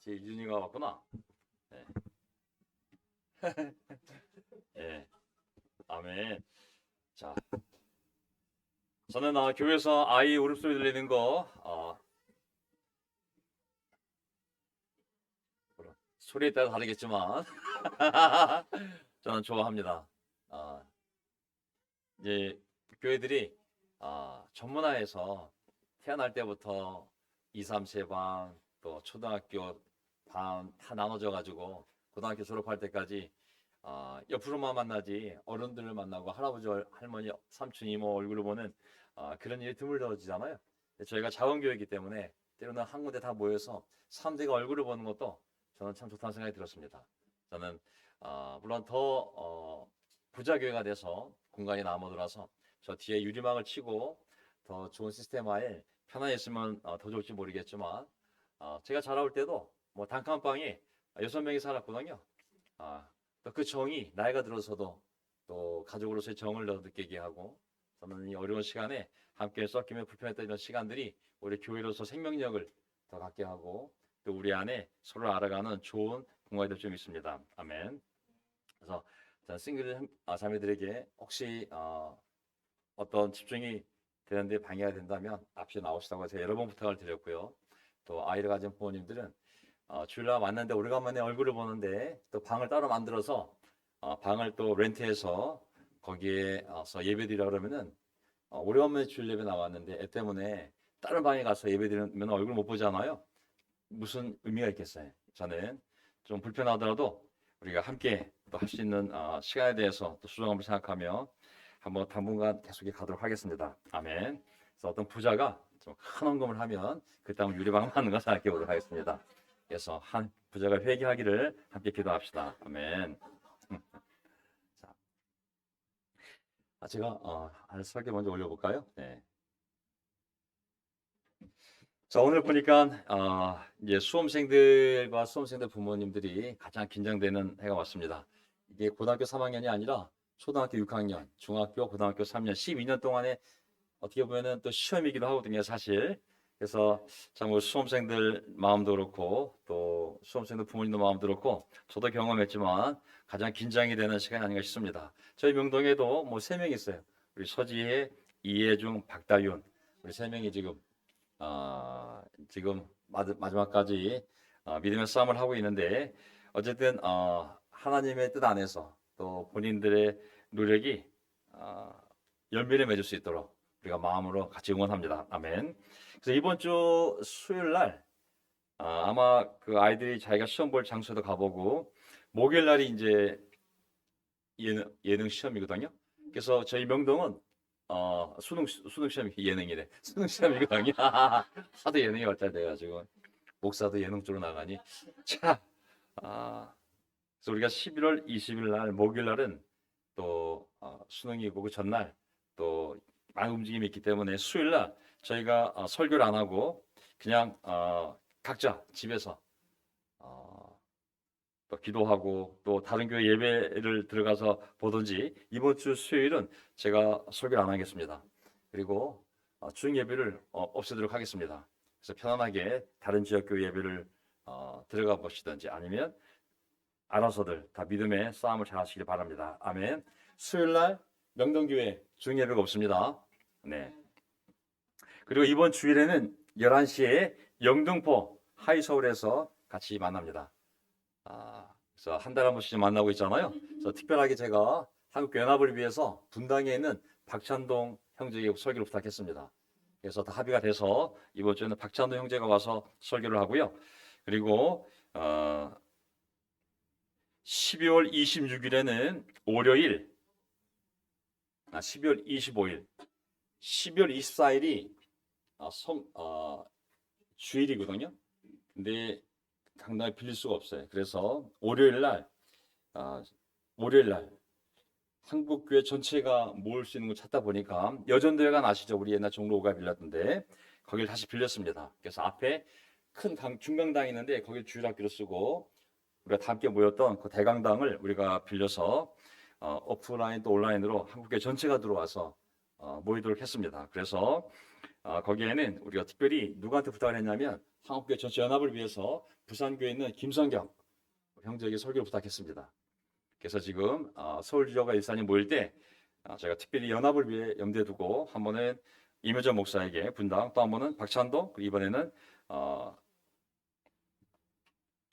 제 유진이가 왔구나. 네. 예. 아멘. 자, 저는 교회에서 아이 울음소리 들리는 거 물론 소리에 따라 다르겠지만 저는 좋아합니다. 아, 이제 교회들이 전문화해서 태어날 때부터 2, 3세방 또 초등학교 반 다 나눠져 가지고 고등학교 졸업할 때까지 옆으로만 만나지 어른들을 만나고 할아버지 할머니 삼촌 이모 얼굴을 보는 그런 일이 드물어지잖아요. 근데 저희가 자원교회이기 때문에 때로는 한 군데 다 모여서 3대가 얼굴을 보는 것도 저는 참 좋다는 생각이 들었습니다. 저는 물론 더 부자교회가 돼서 공간이 남아돌아서 저 뒤에 유리막을 치고 더 좋은 시스템화에 편안했으면 더 좋을지 모르겠지만 제가 자라올 때도 뭐 단칸방에 6명이 살았거든요. 또 그 정이 나이가 들어서도 또 가족으로서의 정을 더 느끼게 하고 저는 이 어려운 시간에 함께 섞이며 불편했던 이런 시간들이 우리 교회로서 생명력을 더 갖게 하고 또 우리 안에 서로 알아가는 좋은 공간이 될 줄 믿습니다. 아멘. 그래서 싱글 자매들에게 혹시 어떤 집중이 되는데 방해가 된다면 앞에 나오시라고 제가 여러 번 부탁을 드렸고요. 또 아이를 가진 부모님들은 주일날 왔는데 오래간만에 얼굴을 보는데 또 방을 따로 만들어서 방을 또 렌트해서 거기에서 예배드리라 그러면은 오래간만에 주일 예배 나왔는데 애 때문에 다른 방에 가서 예배드리면 얼굴 못 보잖아요. 무슨 의미가 있겠어요? 저는 좀 불편하더라도 우리가 함께 또 할 수 있는 시간에 대해서 또 소중함을 생각하며 한번 당분간 계속 가도록 하겠습니다. 아멘. 그래서 어떤 부자가 좀 큰 헌금을 하면 그 다음 유리방 하는 거 생각해 보도록 하겠습니다. 그래서 한 부자가 회개하기를 함께 기도합시다. 아멘. 자, 제가 설계 먼저 올려볼까요? 네. 자, 오늘 보니까 이제 수험생들과 수험생들 부모님들이 가장 긴장되는 해가 왔습니다. 이게 고등학교 3학년이 아니라 초등학교 6학년, 중학교, 고등학교 3년, 12년 동안에 어떻게 보면은 또 시험이기도 하거든요, 사실. 그래서 참 우리 수험생들 마음도 그렇고 또 수험생들 부모님도 마음도 그렇고 저도 경험했지만 가장 긴장이 되는 시간이 아닌가 싶습니다. 저희 명동에도 뭐 3명 있어요. 우리 서지혜, 이혜중, 박다윤 우리 3명이 지금 마지막까지 믿음의 싸움을 하고 있는데 어쨌든 하나님의 뜻 안에서 또 본인들의 노력이 열매를 맺을 수 있도록 우리가 마음으로 같이 응원합니다. 아멘. 그래서 이번 주 수요일 날 아마 그 아이들이 자기가 시험 볼 장소에도 가보고 목요일 날이 이제 예능 시험이거든요. 그래서 저희 명동은 수능 시험이 예능이래. 수능 시험이거든요. 하도 예능이 발달돼가지고 목사도 예능 쪽으로 나가니 자, 그래서 우리가 11월 20일 날 목요일 날은 또 수능이고 그 전날 또 많은 움직임이 있기 때문에 수요일 날 저희가 설교를 안 하고 그냥 각자 집에서 또 기도하고 또 다른 교회 예배를 들어가서 보든지 이번 주 수요일은 제가 설교를 안 하겠습니다. 그리고 주일 예배를 없애도록 하겠습니다. 그래서 편안하게 다른 지역 교회 예배를 들어가 보시든지 아니면 알아서들 다 믿음의 싸움을 잘 하시길 바랍니다. 아멘. 수요일 날 명동교회 주일 예배가 없습니다. 네. 그리고 이번 주일에는 11시에 영등포 하이서울에서 같이 만납니다. 그래서 한 달에 한 번씩 만나고 있잖아요. 그래서 특별하게 제가 한국연합을 위해서 분당에 있는 박찬동 형제에게 설교를 부탁했습니다. 그래서 다 합의가 돼서 이번 주에는 박찬동 형제가 와서 설교를 하고요. 그리고 12월 26일에는 월요일, 12월 25일, 12월 24일이 주일이거든요. 근데 강당을 빌릴 수가 없어요. 그래서 월요일 날 한국교회 전체가 모을 수 있는 걸 찾다 보니까 여전대회관 아시죠? 우리 옛날 종로가 빌렸던데 거기를 다시 빌렸습니다. 그래서 앞에 큰 중강당이 있는데 거기 주일학교로 쓰고 우리가 다 함께 모였던 그 대강당을 우리가 빌려서 오프라인 또 온라인으로 한국교회 전체가 들어와서 모이도록 했습니다. 그래서 거기에는 우리가 특별히 누구한테 부탁을 했냐면 한국교회 전체 연합을 위해서 부산교회에 있는 김성경 형제에게 설교를 부탁했습니다. 그래서 지금 서울 지역과 일산이 모일 때 제가 특별히 연합을 위해 염두에 두고 한 번은 이묘정 목사에게 분당, 또 한 번은 박찬도, 그리고 이번에는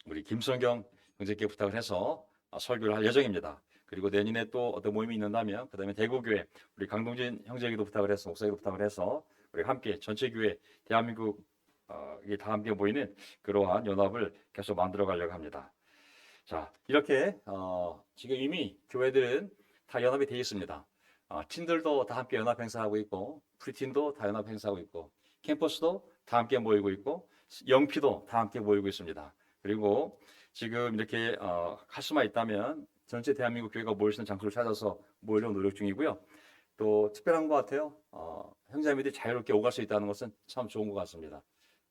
우리 김성경 형제께 부탁을 해서 설교를 할 예정입니다. 그리고 내년에 또 어떤 모임이 있는다면 그 다음에 대구교회 우리 강동진 형제에게도 부탁을 해서 목사에게도 부탁을 해서 우리 함께 전체 교회 대한민국 이게 다 함께 모이는 그러한 연합을 계속 만들어 가려고 합니다. 자, 이렇게 지금 이미 교회들은 다 연합이 되어 있습니다. 팀들도 다 함께 연합 행사하고 있고, 프리팀도 다 연합 행사하고 있고, 캠퍼스도 다 함께 모이고 있고, 영피도 다 함께 모이고 있습니다. 그리고 지금 이렇게 할 수만 있다면 전체 대한민국 교회가 모일 수 있는 장소를 찾아서 모이려고 노력 중이고요. 또 특별한 것 같아요. 형제자매들이 자유롭게 오갈 수 있다는 것은 참 좋은 것 같습니다.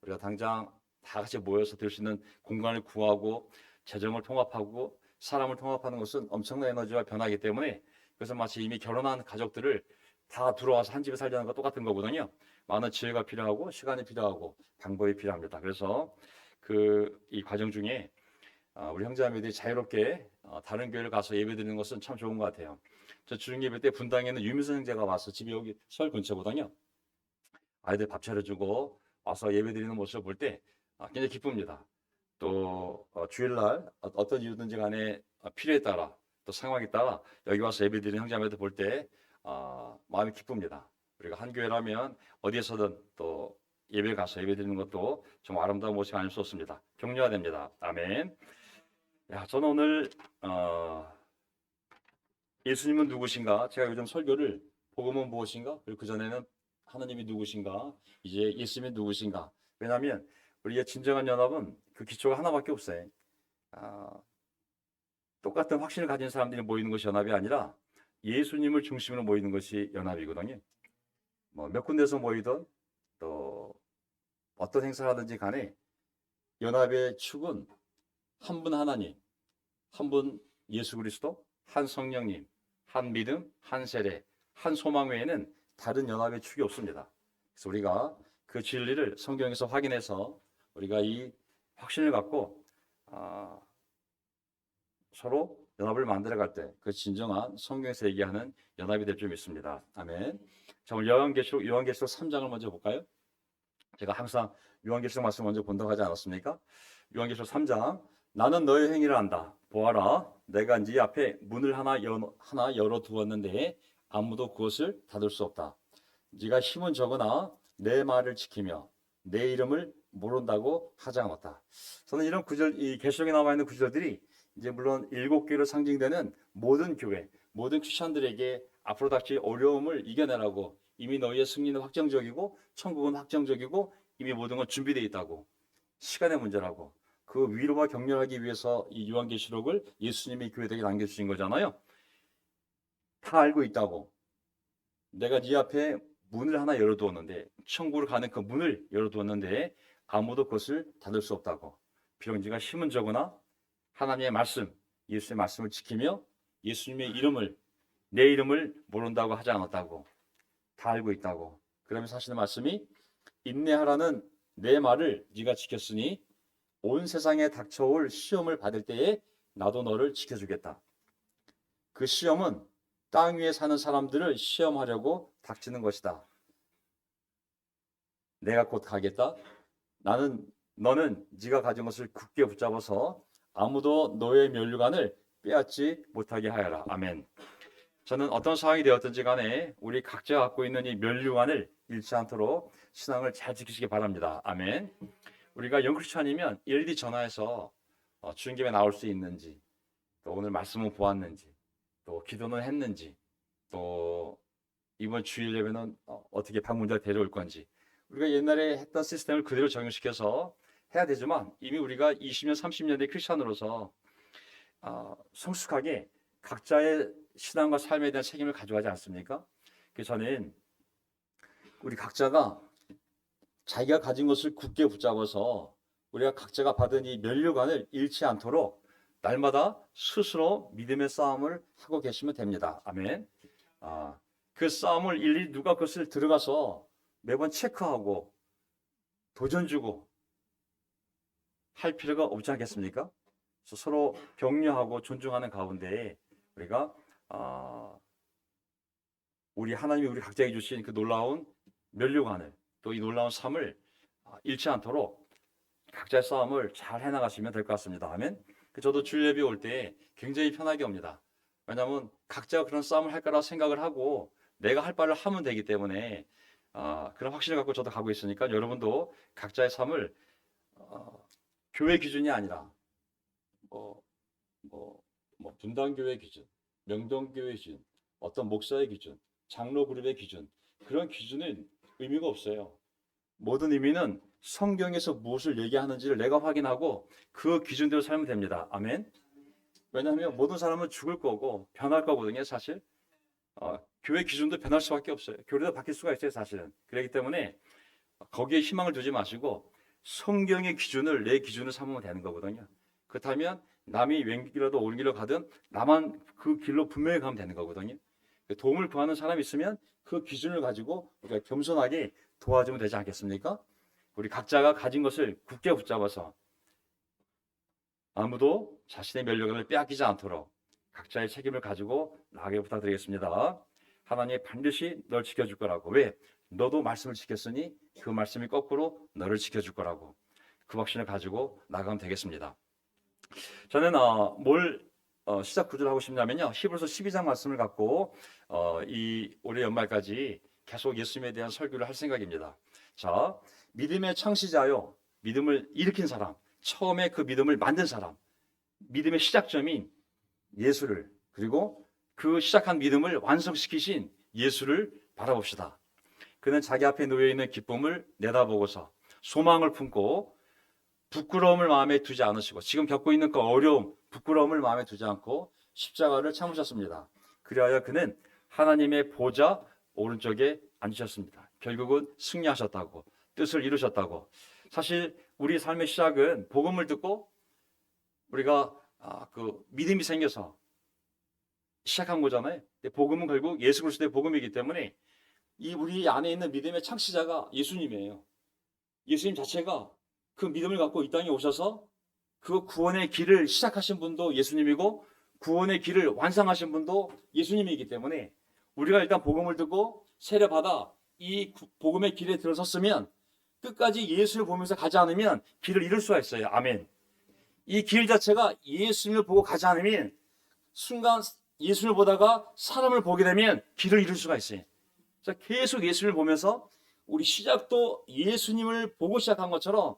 우리가 당장 다 같이 모여서 될 수 있는 공간을 구하고 재정을 통합하고 사람을 통합하는 것은 엄청난 에너지와 변화이기 때문에 그래서 마치 이미 결혼한 가족들을 다 들어와서 한 집에 살자는 것 똑같은 거거든요. 많은 지혜가 필요하고 시간이 필요하고 방법이 필요합니다. 그래서 이 과정 중에 우리 형제자매들이 자유롭게 다른 교회를 가서 예배드리는 것은 참 좋은 것 같아요. 저 주중예배 때 분당에는 유미선 형제가 와서 집이 여기 서울 근처거든요. 아이들 밥 차려주고 와서 예배드리는 모습을 볼 때 굉장히 기쁩니다. 또 주일날 어떤 이유든지 간에 필요에 따라 또 상황에 따라 여기 와서 예배드리는 형제자매들 볼 때 마음이 기쁩니다. 우리가 한 교회라면 어디에서든 또 예배 가서 예배드리는 것도 좀 아름다운 모습이 아닐 수 없습니다. 격려가 됩니다. 아멘. 저는 오늘 예수님은 누구신가? 제가 요즘 설교를 복음은 무엇인가? 그리고 그전에는 하나님이 누구신가? 이제 예수님이 누구신가? 왜냐하면 우리의 진정한 연합은 그 기초가 하나밖에 없어요. 똑같은 확신을 가진 사람들이 모이는 것이 연합이 아니라 예수님을 중심으로 모이는 것이 연합이거든요. 몇 군데서 모이든 또 어떤 행사를 하든지 간에 연합의 축은 한 분 하나님, 한 분 예수 그리스도, 한 성령님, 한 믿음, 한 세례, 한 소망 외에는 다른 연합의 축이 없습니다. 그래서 우리가 그 진리를 성경에서 확인해서 우리가 이 확신을 갖고 서로 연합을 만들어갈 때 그 진정한 성경에서 얘기하는 연합이 될 줄 믿습니다. 아멘. 자, 오늘 요한계시록 3장을 먼저 볼까요? 제가 항상 요한계시록 말씀 먼저 본다고 하지 않았습니까? 요한계시록 3장. 나는 너의 행위를 안다. 보아라, 내가 네 앞에 문을 하나 열어 두었는데 아무도 그것을 닫을 수 없다. 네가 힘은 적으나 내 말을 지키며 내 이름을 모른다고 하지 않았다. 저는 이런 구절, 이 계시록에 나와 있는 구절들이 이제 물론 7교회로 상징되는 모든 교회, 모든 크리스천들에게 앞으로 닥칠 어려움을 이겨내라고, 이미 너희의 승리는 확정적이고 천국은 확정적이고 이미 모든 건 준비되어 있다고, 시간의 문제라고, 그 위로와 격려하기 위해서 이 요한계시록을 예수님이 교회에게 남겨주신 거잖아요. 다 알고 있다고. 내가 네 앞에 문을 하나 열어두었는데, 천국으로 가는 그 문을 열어두었는데 아무도 그것을 닫을 수 없다고. 비록 네가 힘은 적으나 하나님의 말씀, 예수의 말씀을 지키며 예수님의 이름을, 내 이름을 모른다고 하지 않았다고. 다 알고 있다고. 그러면서 하시는 말씀이, 인내하라는 내 말을 네가 지켰으니 온 세상에 닥쳐올 시험을 받을 때에 나도 너를 지켜주겠다. 그 시험은 땅 위에 사는 사람들을 시험하려고 닥치는 것이다. 내가 곧 가겠다. 너는 네가 가진 것을 굳게 붙잡아서 아무도 너의 면류관을 빼앗지 못하게 하여라. 아멘. 저는 어떤 상황이 되었든지 간에 우리 각자 갖고 있는 이 면류관을 잃지 않도록 신앙을 잘 지키시기 바랍니다. 아멘. 우리가 영크리스찬이면 일일이 전화해서 주님께 나올 수 있는지, 또 오늘 말씀은 보았는지, 또 기도는 했는지, 또 이번 주일 예배는 어떻게 방문자 데려올 건지, 우리가 옛날에 했던 시스템을 그대로 적용시켜서 해야 되지만 이미 우리가 20년, 30년 된 크리스찬으로서 성숙하게 각자의 신앙과 삶에 대한 책임을 가져가지 않습니까? 그래서 저는 우리 각자가 자기가 가진 것을 굳게 붙잡아서 우리가 각자가 받은 이 면류관을 잃지 않도록 날마다 스스로 믿음의 싸움을 하고 계시면 됩니다. 아멘. 그 싸움을 일일이 누가 그것을 들어가서 매번 체크하고 도전 주고 할 필요가 없지 않겠습니까? 그래서 서로 격려하고 존중하는 가운데 우리가 우리 하나님이 우리 각자에게 주신 그 놀라운 면류관을 또 이 놀라운 삶을 잃지 않도록 각자의 싸움을 잘 해나가시면 될 것 같습니다. 아멘. 저도 주일 예배 올 때 굉장히 편하게 옵니다. 왜냐하면 각자가 그런 싸움을 할 거라 생각을 하고 내가 할 바를 하면 되기 때문에 그런 확신을 갖고 저도 가고 있으니까 여러분도 각자의 삶을 교회 기준이 아니라 뭐, 분당교회 기준, 명동교회 기준, 어떤 목사의 기준, 장로 그룹의 기준, 그런 기준은 의미가 없어요. 모든 의미는 성경에서 무엇을 얘기하는지를 내가 확인하고 그 기준대로 살면 됩니다. 아멘. 왜냐하면 모든 사람은 죽을 거고 변할 거거든요. 사실 교회 기준도 변할 수밖에 없어요. 교회도 바뀔 수가 있어요. 사실은. 그렇기 때문에 거기에 희망을 두지 마시고 성경의 기준을 내 기준으로 삼으면 되는 거거든요. 그렇다면 남이 왼 길로도 오른 길로 가든 나만 그 길로 분명히 가면 되는 거거든요. 도움을 구하는 사람이 있으면 그 기준을 가지고 우리가 겸손하게 도와주면 되지 않겠습니까? 우리 각자가 가진 것을 굳게 붙잡아서 아무도 자신의 면류관을 빼앗기지 않도록 각자의 책임을 가지고 나아가게 부탁드리겠습니다. 하나님이 반드시 널 지켜줄 거라고. 왜? 너도 말씀을 지켰으니 그 말씀이 거꾸로 너를 지켜줄 거라고. 그 확신을 가지고 나가면 되겠습니다. 저는 뭘 시작 구조를 하고 싶냐면요. 히브리서 12장 말씀을 갖고 이 올해 연말까지 계속 예수님에 대한 설교를 할 생각입니다. 자, 믿음의 창시자요. 믿음을 일으킨 사람, 처음에 그 믿음을 만든 사람, 믿음의 시작점인 예수를, 그리고 그 시작한 믿음을 완성시키신 예수를 바라봅시다. 그는 자기 앞에 놓여있는 기쁨을 내다보고서 소망을 품고 부끄러움을 마음에 두지 않으시고 지금 겪고 있는 그 어려움, 부끄러움을 마음에 두지 않고 십자가를 참으셨습니다. 그리하여 그는 하나님의 보좌 오른쪽에 앉으셨습니다. 결국은 승리하셨다고, 뜻을 이루셨다고. 사실 우리 삶의 시작은 복음을 듣고 우리가 그 믿음이 생겨서 시작한 거잖아요. 복음은 결국 예수 그리스도의 복음이기 때문에 이 우리 안에 있는 믿음의 창시자가 예수님이에요. 예수님 자체가 그 믿음을 갖고 이 땅에 오셔서 그 구원의 길을 시작하신 분도 예수님이고 구원의 길을 완성하신 분도 예수님이기 때문에 우리가 일단 복음을 듣고 세례받아 이 복음의 길에 들어섰으면 끝까지 예수를 보면서 가지 않으면 길을 잃을 수가 있어요. 아멘. 이 길 자체가 예수님을 보고 가지 않으면 순간 예수님을 보다가 사람을 보게 되면 길을 잃을 수가 있어요. 그래서 계속 예수님을 보면서 우리 시작도 예수님을 보고 시작한 것처럼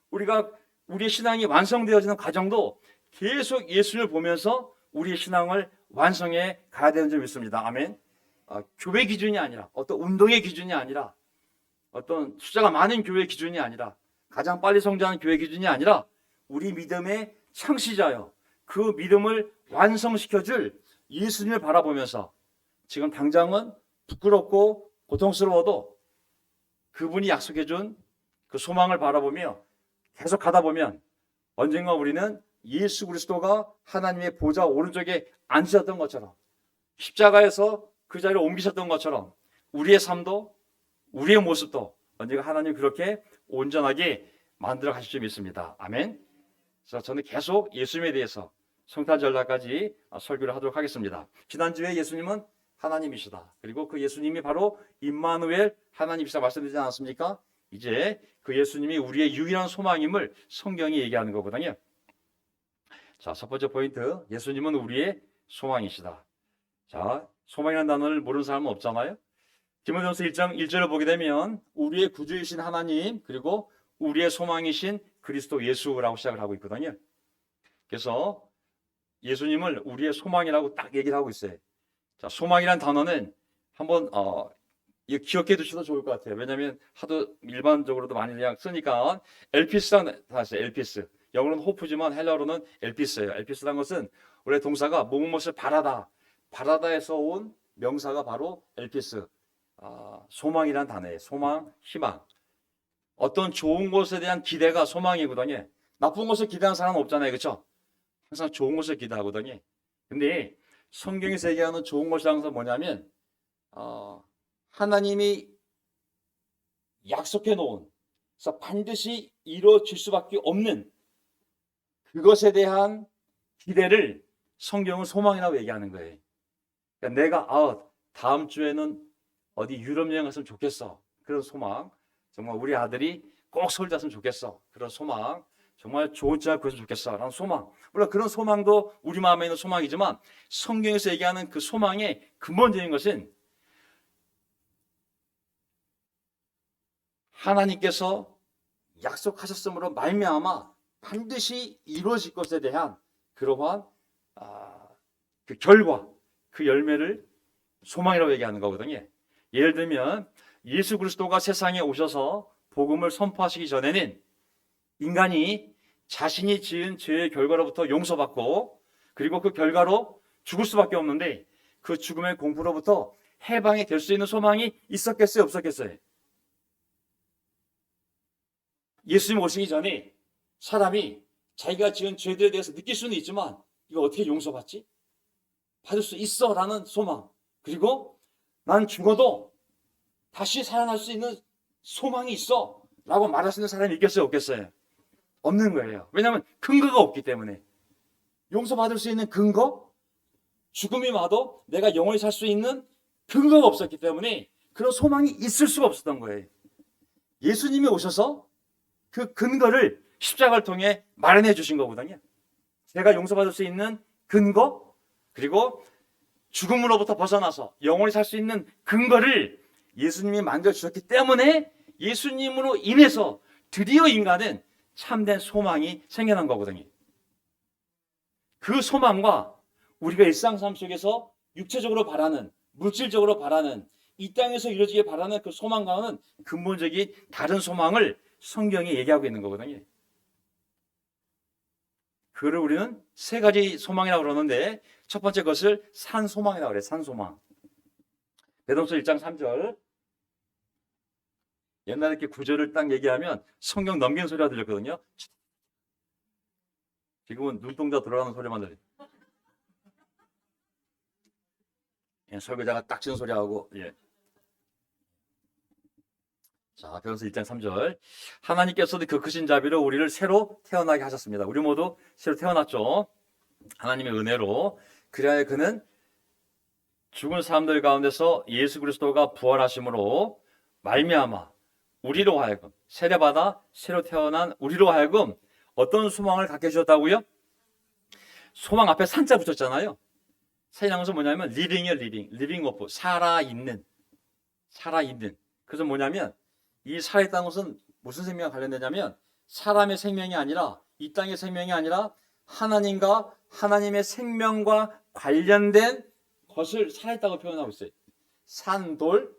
우리가 우리의 신앙이 완성되어지는 과정도 계속 예수님을 보면서 우리의 신앙을 완성해 가야 되는 줄 믿습니다. 아멘. 교회 기준이 아니라 어떤 운동의 기준이 아니라 어떤 숫자가 많은 교회 기준이 아니라 가장 빨리 성장하는 교회 기준이 아니라 우리 믿음의 창시자요. 그 믿음을 완성시켜줄 예수님을 바라보면서 지금 당장은 부끄럽고 고통스러워도 그분이 약속해준 그 소망을 바라보며 계속 가다 보면 언젠가 우리는 예수 그리스도가 하나님의 보좌 오른쪽에 앉으셨던 것처럼 십자가에서 그 자리를 옮기셨던 것처럼 우리의 삶도 우리의 모습도 언젠가 하나님 그렇게 온전하게 만들어 가실 줄 믿습니다. 아멘. 그래서 저는 계속 예수님에 대해서 성탄절날까지 설교를 하도록 하겠습니다. 지난주에 예수님은 하나님이시다. 그리고 그 예수님이 바로 임마누엘 하나님이시다 말씀드리지 않았습니까? 이제 그 예수님이 우리의 유일한 소망임을 성경이 얘기하는 거거든요. 자, 첫 번째 포인트. 예수님은 우리의 소망이시다. 자, 소망이라는 단어를 모르는 사람은 없잖아요. 디모데전서 1장 1절을 보게 되면 우리의 구주이신 하나님 그리고 우리의 소망이신 그리스도 예수라고 시작을 하고 있거든요. 그래서 예수님을 우리의 소망이라고 딱 얘기를 하고 있어요. 자, 소망이라는 단어는 한번 이거 기억해 두셔도 좋을 것 같아요. 왜냐하면 하도 일반적으로도 많이 그냥 쓰니까 엘피스라는 단어였어요. 엘피스. 영어로는 호프지만 헬라어로는 엘피스예요. 엘피스라는 것은 원래 동사가 무엇을 바라다. 바라다에서 온 명사가 바로 엘피스. 소망이란 단어예요. 소망, 희망. 어떤 좋은 것에 대한 기대가 소망이거든요. 나쁜 것을 기대하는 사람은 없잖아요. 그렇죠? 항상 좋은 것을 기대하거든요. 근데 성경에서 얘기하는 좋은 것이라는 것은 뭐냐면 하나님이 약속해 놓은, 그래서 반드시 이루어질 수밖에 없는 그것에 대한 기대를 성경은 소망이라고 얘기하는 거예요. 그러니까 내가 다음 주에는 어디 유럽 여행 갔으면 좋겠어. 그런 소망. 정말 우리 아들이 꼭 서울 갔으면 좋겠어. 그런 소망. 정말 좋은 자 구했으면 좋겠어. 라는 소망. 물론 그런 소망도 우리 마음에 있는 소망이지만 성경에서 얘기하는 그 소망의 근본적인 것은 하나님께서 약속하셨으므로 말미암아 반드시 이루어질 것에 대한 그러한 그 결과, 그 열매를 소망이라고 얘기하는 거거든요. 예를 들면 예수 그리스도가 세상에 오셔서 복음을 선포하시기 전에는 인간이 자신이 지은 죄의 결과로부터 용서받고 그리고 그 결과로 죽을 수밖에 없는데 그 죽음의 공포로부터 해방이 될 수 있는 소망이 있었겠어요? 없었겠어요? 예수님 오시기 전에 사람이 자기가 지은 죄들에 대해서 느낄 수는 있지만 이거 어떻게 용서받지? 받을 수 있어 라는 소망, 그리고 난 죽어도 다시 살아날 수 있는 소망이 있어 라고 말할 수 있는 사람이 있겠어요? 없겠어요? 없는 거예요. 왜냐하면 근거가 없기 때문에. 용서받을 수 있는 근거, 죽음이 와도 내가 영원히 살 수 있는 근거가 없었기 때문에 그런 소망이 있을 수가 없었던 거예요. 예수님이 오셔서 그 근거를 십자가를 통해 마련해 주신 거거든요. 제가 용서받을 수 있는 근거, 그리고 죽음으로부터 벗어나서 영원히 살 수 있는 근거를 예수님이 만들어 주셨기 때문에 예수님으로 인해서 드디어 인간은 참된 소망이 생겨난 거거든요. 그 소망과 우리가 일상삶 속에서 육체적으로 바라는, 물질적으로 바라는, 이 땅에서 이루어지길 바라는 그 소망과는 근본적인 다른 소망을 성경이 얘기하고 있는 거거든요. 그거를 우리는 세 가지 소망이라고 그러는데 첫 번째 것을 산소망이라고 그래요. 산소망. 베드로서 1장 3절. 옛날에 이렇게 구절을 딱 얘기하면 성경 넘기는 소리가 들렸거든요. 지금은 눈동자 들어가는 소리만 들려요. 설교자가 딱 치는 소리하고. 자, 베드로서 1장 3절. 하나님께서도 그 크신 자비로 우리를 새로 태어나게 하셨습니다. 우리 모두 새로 태어났죠. 하나님의 은혜로. 그래야 그는 죽은 사람들 가운데서 예수 그리스도가 부활하심으로 말미암아 우리로 하여금 세례받아 새로 태어난 우리로 하여금 어떤 소망을 갖게 해주셨다고요? 소망 앞에 산자 붙였잖아요. 산이라는 것은 뭐냐면 리빙이에요. 리빙 오프, 살아있는. 그래서 뭐냐면 이 살아있다는 것은 무슨 생명과 관련되냐면 사람의 생명이 아니라, 이 땅의 생명이 아니라 하나님과 하나님의 생명과 관련된 것을 살아있다고 표현하고 있어요. 산돌,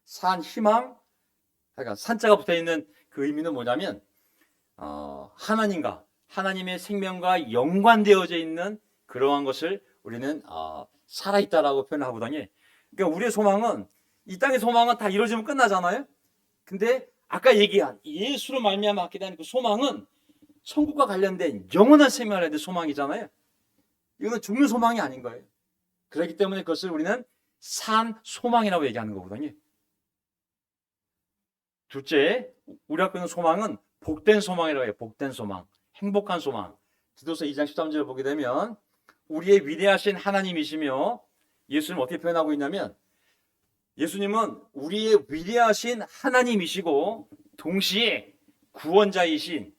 산희망, 그러니까 산자가 붙어있는 그 의미는 뭐냐면 하나님과 하나님의 생명과 연관되어져 있는 그러한 것을 우리는 살아있다라고 표현하거든요. 그러니까 우리의 소망은, 이 땅의 소망은 다 이루어지면 끝나잖아요. 근데 아까 얘기한 예수로 말미암아 갖게 되는 그 소망은 천국과 관련된 영원한 생명에 관련된 소망이잖아요. 이거는 죽는 소망이 아닌 거예요. 그렇기 때문에 그것을 우리는 산 소망이라고 얘기하는 거거든요. 둘째, 우리 갖고 있는 소망은 복된 소망이라고 해요. 복된 소망, 행복한 소망. 디도서 2장 13절을 보게 되면 우리의 위대하신 하나님이시며, 예수님 어떻게 표현하고 있냐면 예수님은 우리의 위대하신 하나님이시고 동시에 구원자이신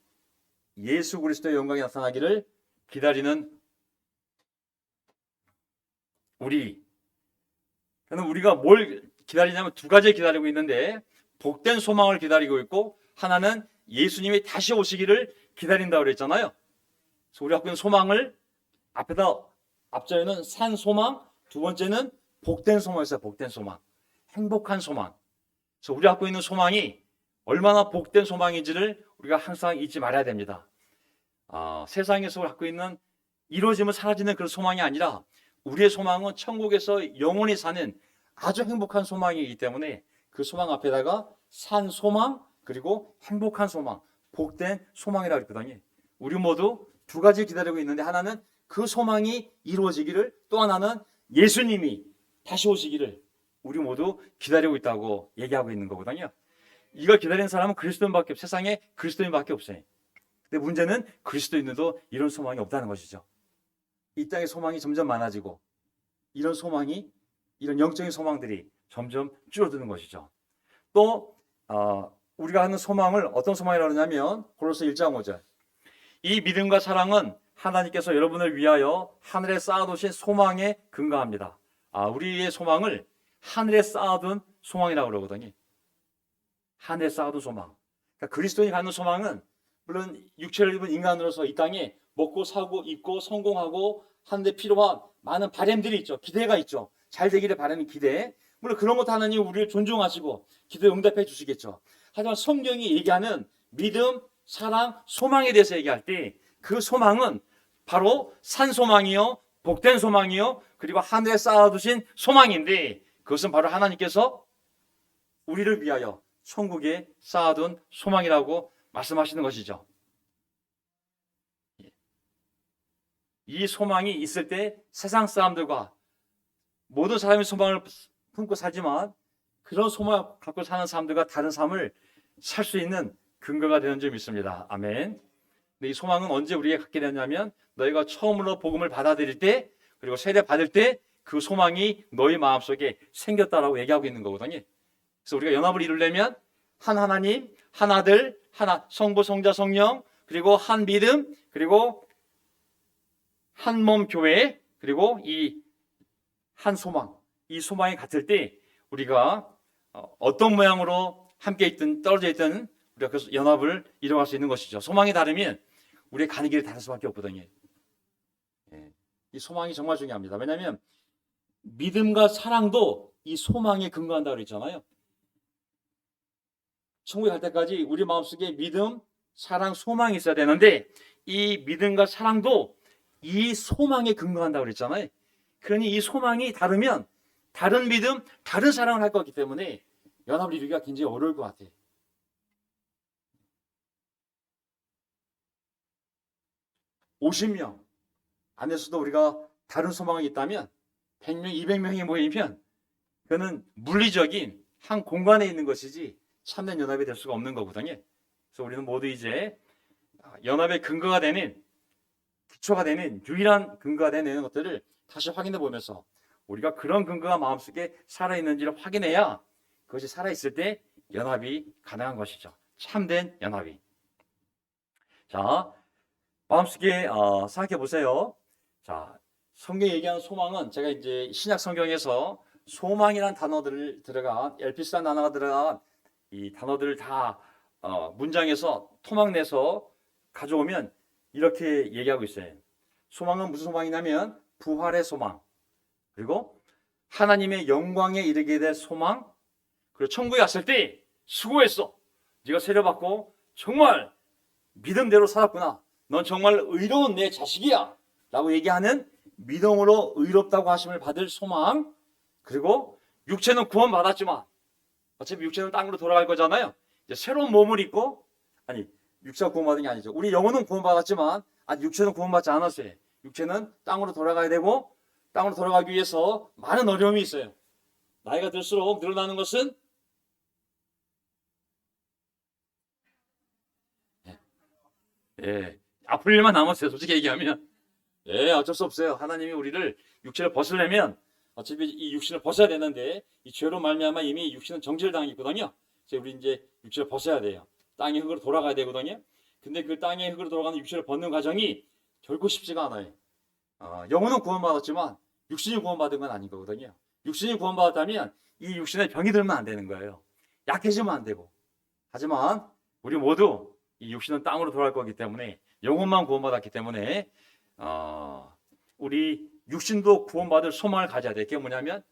예수 그리스도의 영광이 나타나기를 기다리는 우리. 그럼 우리가 뭘 기다리냐면 두 가지 기다리고 있는데, 복된 소망을 기다리고 있고 하나는 예수님이 다시 오시기를 기다린다고 그랬잖아요. 그래서 우리 갖고 있는 소망을 앞자에는 산 소망, 두 번째는 복된 소망이었어요. 복된 소망, 행복한 소망. 그래서 우리 갖고 있는 소망이 얼마나 복된 소망인지를 우리가 항상 잊지 말아야 됩니다. 세상에서 갖고 있는 이루어지면 사라지는 그런 소망이 아니라 우리의 소망은 천국에서 영원히 사는 아주 행복한 소망이기 때문에 그 소망 앞에다가 산 소망, 그리고 행복한 소망, 복된 소망이라고 했거든요. 우리 모두 두 가지 기다리고 있는데, 하나는 그 소망이 이루어지기를, 또 하나는 예수님이 다시 오시기를 우리 모두 기다리고 있다고 얘기하고 있는 거거든요. 이걸 기다리는 사람은 그리스도인밖에 세상에 그리스도인밖에 없어요. 근데 문제는 그리스도인들도 이런 소망이 없다는 것이죠. 이 땅의 소망이 점점 많아지고 이런 소망이 이런 영적인 소망들이 점점 줄어드는 것이죠. 또 우리가 하는 소망을 어떤 소망이라고 하냐면 골로새 1장 5절 이 믿음과 사랑은 하나님께서 여러분을 위하여 하늘에 쌓아두신 소망에 근거합니다. 우리의 소망을 하늘에 쌓아둔 소망이라고 그러거든요. 하늘에 쌓아둔 소망. 그러니까 그리스도인이 갖는 소망은 물론 육체를 입은 인간으로서 이 땅에 먹고 사고 입고 성공하고 하는데 필요한 많은 바램들이 있죠. 기대가 있죠. 잘 되기를 바라는 기대. 물론 그런 것도 하나님 우리를 존중하시고 기도에 응답해 주시겠죠. 하지만 성경이 얘기하는 믿음, 사랑, 소망에 대해서 얘기할 때 그 소망은 바로 산 소망이요, 복된 소망이요, 그리고 하늘에 쌓아두신 소망인데 그것은 바로 하나님께서 우리를 위하여 천국에 쌓아둔 소망이라고 말씀하시는 것이죠. 이 소망이 있을 때 세상 사람들과 모든 사람이 소망을 품고 살지만 그런 소망을 갖고 사는 사람들과 다른 삶을 살 수 있는 근거가 되는 점이 있습니다. 아멘. 근데 이 소망은 언제 우리에게 갖게 되냐면 너희가 처음으로 복음을 받아들일 때 그리고 세례 받을 때 그 소망이 너희 마음속에 생겼다라고 얘기하고 있는 거거든요. 그래서 우리가 연합을 이루려면 한 하나님, 한 아들, 하나 성부, 성자, 성령 그리고 한 믿음 그리고 한 몸 교회 그리고 이 한 소망 이 소망이 같을 때 우리가 어떤 모양으로 함께 있든 떨어져 있든 우리가 그 연합을 이뤄갈 수 있는 것이죠. 소망이 다르면 우리의 가는 길이 다를 수밖에 없거든요. 이 소망이 정말 중요합니다. 왜냐하면 믿음과 사랑도 이 소망에 근거한다고 그랬잖아요. 천국에 갈 때까지 우리 마음속에 믿음, 사랑, 소망이 있어야 되는데 이 믿음과 사랑도 이 소망에 근거한다고 그랬잖아요. 그러니 이 소망이 다르면 다른 믿음, 다른 사랑을 할 거기 때문에 연합을 이루기가 굉장히 어려울 것 같아요. (50명) 안에서도 우리가 다른 소망이 있다면 100명, 200명이 모이면 그거는 물리적인 한 공간에 있는 것이지 참된 연합이 될 수가 없는 거거든요. 그래서 우리는 모두 이제 연합의 근거가 되는 기초가 되는 유일한 근거가 되는 것들을 다시 확인해 보면서 우리가 그런 근거가 마음속에 살아있는지를 확인해야 그것이 살아있을 때 연합이 가능한 것이죠. 참된 연합이. 자, 마음속에 생각해 보세요. 자, 성경에 얘기하는 소망은 제가 이제 신약 성경에서 소망이라는 단어들을 들어간 엘피스라는 단어가 들어간 이 단어들을 다 문장에서 토막내서 가져오면 이렇게 얘기하고 있어요. 소망은 무슨 소망이냐면 부활의 소망, 그리고 하나님의 영광에 이르게 될 소망, 그리고 천국에 갔을 때 수고했어. 네가 세례받고 정말 믿음대로 살았구나. 넌 정말 의로운 내 자식이야 라고 얘기하는 믿음으로 의롭다고 하심을 받을 소망, 그리고 육체는 구원받았지만 어차피 육체는 땅으로 돌아갈 거잖아요. 이제 새로운 몸을 입고, 아니 육체가 구원받은 게 아니죠. 우리 영혼은 구원받았지만 아직 육체는 구원받지 않았어요. 육체는 땅으로 돌아가야 되고 땅으로 돌아가기 위해서 많은 어려움이 있어요. 나이가 들수록 늘어나는 것은 아플 일만 남았어요. 솔직히 얘기하면 어쩔 수 없어요. 하나님이 우리를 육체를 벗으려면 어차피 이 육신을 벗어야 되는데 이 죄로 말미암아 이미 육신은 정죄를 당했거든요. 그래서 우리 이제 육체를 벗어야 돼요. 땅의 흙으로 돌아가야 되거든요. 근데 그 땅의 흙으로 돌아가는 육체를 벗는 과정이 결코 쉽지가 않아요. 영혼은 구원받았지만 육신이 구원받은 건 아닌 거거든요. 육신이 구원받았다면 이 육신에 병이 들면 안 되는 거예요. 약해지면 안 되고. 하지만 우리 모두 이 육신은 땅으로 돌아갈 거기 때문에 영혼만 구원받았기 때문에 우리 육신도 구원받을 소망을 가져야 돼. 그게 뭐냐면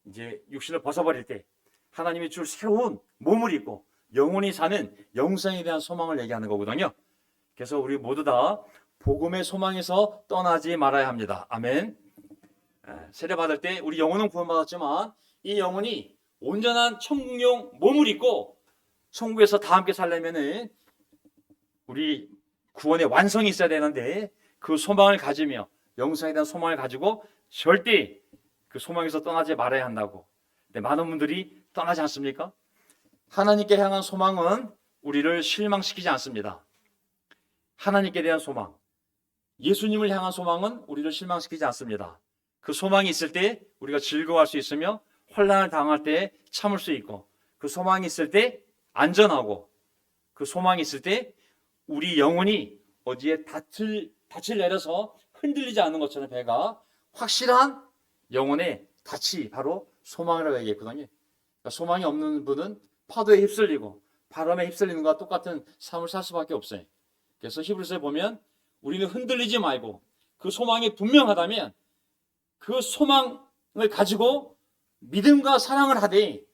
이제 육신을 벗어버릴 때 하나님이 줄 새로운 몸을 입고 영혼이 사는 영생에 대한 소망을 얘기하는 거거든요. 그래서 우리 모두 다 복음의 소망에서 떠나지 말아야 합니다. 아멘. 세례 받을 때 우리 영혼은 구원받았지만 이 영혼이 온전한 천국용 몸을 입고 천국에서 다 함께 살려면은 우리 구원의 완성이 있어야 되는데 그 소망을 가지며 영생에 대한 소망을 가지고 절대 그 소망에서 떠나지 말아야 한다고. 근데 많은 분들이 떠나지 않습니까? 하나님께 향한 소망은 우리를 실망시키지 않습니다. 하나님께 대한 소망, 예수님을 향한 소망은 우리를 실망시키지 않습니다. 그 소망이 있을 때 우리가 즐거워할 수 있으며 혼란을 당할 때 참을 수 있고, 그 소망이 있을 때 안전하고, 그 소망이 있을 때 우리 영혼이 어디에 닻을 내려서 흔들리지 않는 것처럼 배가 확실한 영혼의 닻이 바로 소망이라고 얘기했거든요. 그러니까 소망이 없는 분은 파도에 휩쓸리고 바람에 휩쓸리는 것과 똑같은 삶을 살 수밖에 없어요. 그래서 히브리서에 보면 우리는 흔들리지 말고 그 소망이 분명하다면 그 소망을 가지고 믿음과 사랑을 하되